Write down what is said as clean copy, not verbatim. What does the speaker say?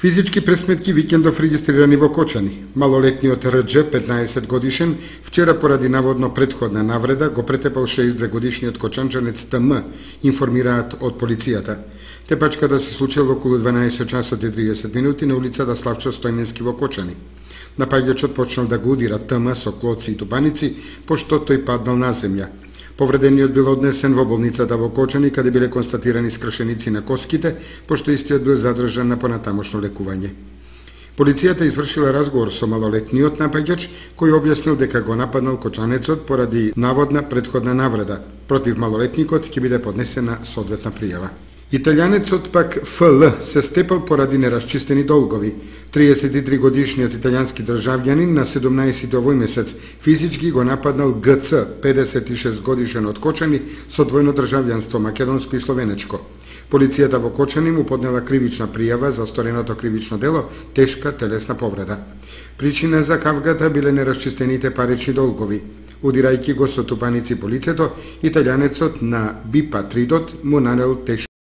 Физички пресметки викендов регистрирани во Кочани. Малолетниот РД, 15 годишен, вчера поради наводно претходна навреда го претепал 62 годишниот кочанчанец ТМ, информираат од полицијата. Тепачката се случила околу 12 часот и 30 минути на улицата Славчо Стојменски во Кочани. Напаѓачот почнал да го удира ТМ со клоци и тупаници, пошто тој паднал на земја. Повредениот бил однесен во болницата во Кочани, каде биле констатирани скршеници на коските, пошто истиот бил задржан на понатамошно лекување. Полицијата извршила разговор со малолетниот напаѓач, кој објаснил дека го нападнал кочанецот поради наводна претходна навреда. Против малолетникот ќе биде поднесена соодветна пријава. Италијанецот пак ФЛ се степал поради нерасчистени долгови. 33 годишниот италијански државјанин на 17 овој месец физички го нападнал ГЦ, 56 годишен од Кочани, со двојно државјанство македонско и словенечко. Полицијата во Кочани му поднела кривична пријава за стореното кривично дело тешка телесна повреда. Причина за кавгата биле нерасчистените парични долгови. Удирајќи го со тупаници по лицето, италијанецот на бипатридот му нанел тешки